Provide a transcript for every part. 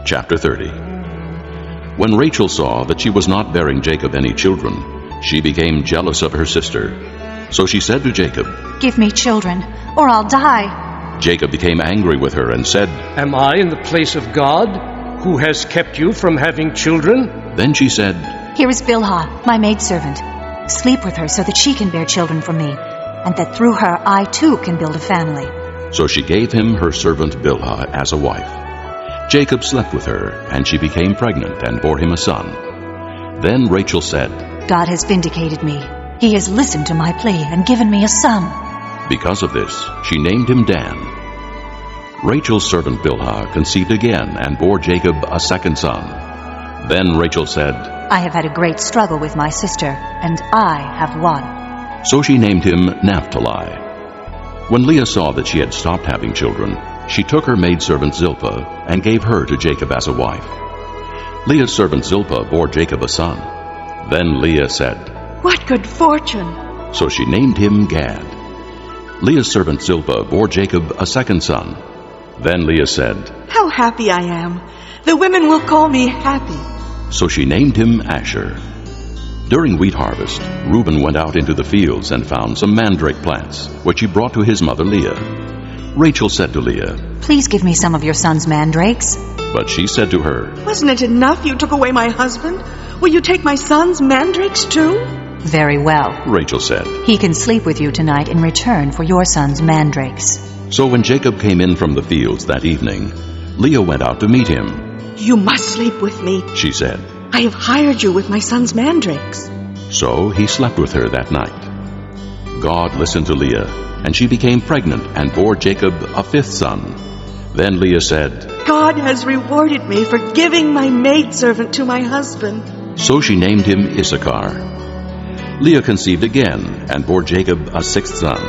Chapter 30. When Rachel saw that she was not bearing Jacob any children, she became jealous of her sister. So she said to Jacob, "Give me children, or I'll die." Jacob became angry with her and said, "Am I in the place of God, who has kept you from having children?" Then she said, "Here is Bilhah, my maidservant. Sleep with her so that she can bear children for me, and that through her I too can build a family." So she gave him her servant Bilhah as a wife. Jacob slept with her, and she became pregnant and bore him a son. Then Rachel said, "God has vindicated me. He has listened to my plea and given me a son." Because of this, she named him Dan. Rachel's servant Bilhah conceived again and bore Jacob a second son. Then Rachel said, "I have had a great struggle with my sister, and I have won." So she named him Naphtali. When Leah saw that she had stopped having children, she took her maidservant Zilpah and gave her to Jacob as a wife. Leah's servant Zilpah bore Jacob a son. Then Leah said, "What good fortune!" So she named him Gad. Leah's servant Zilpah bore Jacob a second son. Then Leah said, "How happy I am! The women will call me happy." So she named him Asher. During wheat harvest, Reuben went out into the fields and found some mandrake plants, which he brought to his mother Leah. Rachel said to Leah, "Please give me some of your son's mandrakes." But she said to her, "Wasn't it enough you took away my husband? Will you take my son's mandrakes too?" "Very well. Rachel said. He can sleep with you tonight in return for your son's mandrakes." So when Jacob came in from the fields that evening, Leah went out to meet him. "You must sleep with me. She said. I have hired you with my son's mandrakes." So he slept with her that night. God listened to Leah, and she became pregnant and bore Jacob a fifth son. Then Leah said, "God has rewarded me for giving my maidservant to my husband." So she named him Issachar. Leah conceived again and bore Jacob a sixth son.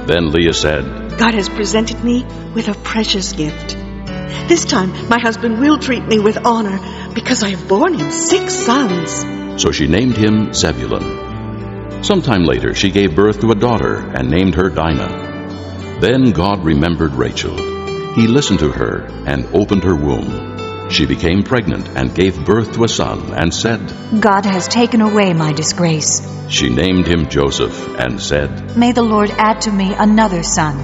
Then Leah said, "God has presented me with a precious gift. This time my husband will treat me with honor because I have borne him 6 sons." So she named him Zebulun. Sometime later she gave birth to a daughter and named her Dinah. Then God remembered Rachel. He listened to her and opened her womb. She became pregnant and gave birth to a son and said, "God has taken away my disgrace." She named him Joseph and said, "May the Lord add to me another son."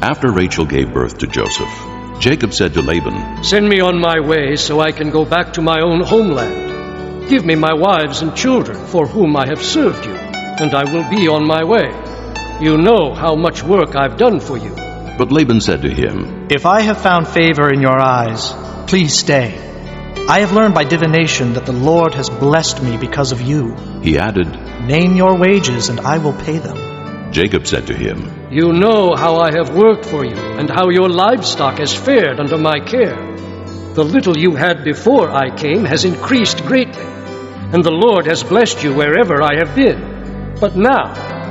After Rachel gave birth to Joseph, Jacob said to Laban, "Send me on my way so I can go back to my own homeland. Give me my wives and children for whom I have served you, and I will be on my way. You know how much work I've done for you." But Laban said to him, "If I have found favor in your eyes, please stay. I have learned by divination that the Lord has blessed me because of you. He added, Name your wages and I will pay them." Jacob said to him, You know how I have worked for you, and how your livestock has fared under my care. The little you had before I came has increased greatly, and the Lord has blessed you wherever I have been. But now,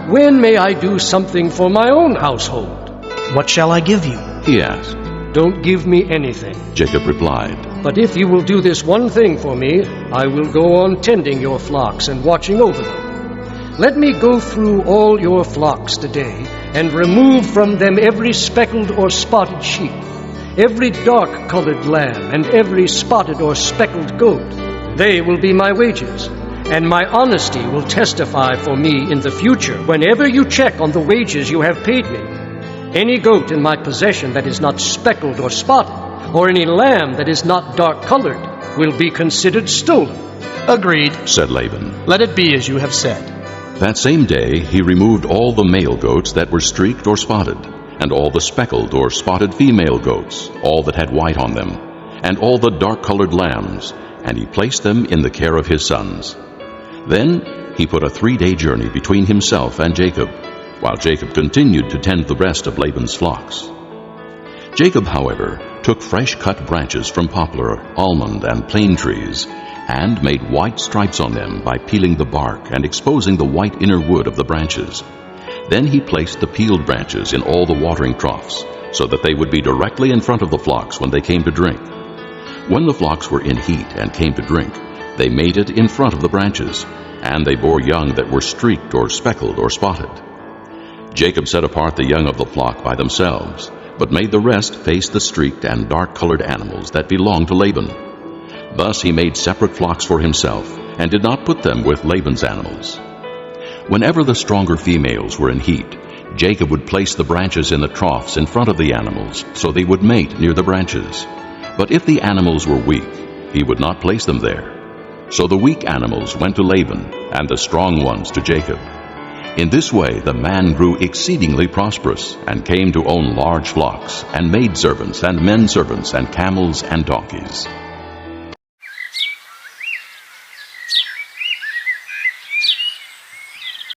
when may I do something for my own household?" "What shall I give you?" he asked. "Don't give me anything. Jacob replied, But if you will do this one thing for me, I will go on tending your flocks and watching over them. Let me go through all your flocks today and remove from them every speckled or spotted sheep, every dark-colored lamb, and every spotted or speckled goat. They will be my wages, and my honesty will testify for me in the future whenever you check on the wages you have paid me. Any goat in my possession that is not speckled or spotted, or any lamb that is not dark-colored, will be considered stolen." "Agreed," said Laban. "Let it be as you have said." That same day he removed all the male goats that were streaked or spotted, and all the speckled or spotted female goats, all that had white on them, and all the dark-colored lambs, and he placed them in the care of his sons. Then he put a 3-day journey between himself and Jacob, while Jacob continued to tend the rest of Laban's flocks. Jacob, however, took fresh-cut branches from poplar, almond, and plane trees, and made white stripes on them by peeling the bark and exposing the white inner wood of the branches. Then he placed the peeled branches in all the watering troughs, so that they would be directly in front of the flocks when they came to drink. When the flocks were in heat and came to drink, they mated in front of the branches, and they bore young that were streaked or speckled or spotted. Jacob set apart the young of the flock by themselves, but made the rest face the streaked and dark-colored animals that belonged to Laban. Thus he made separate flocks for himself, and did not put them with Laban's animals. Whenever the stronger females were in heat, Jacob would place the branches in the troughs in front of the animals, so they would mate near the branches. But if the animals were weak, he would not place them there. So the weak animals went to Laban, and the strong ones to Jacob. In this way the man grew exceedingly prosperous, and came to own large flocks, and maidservants, and men servants, and camels, and donkeys.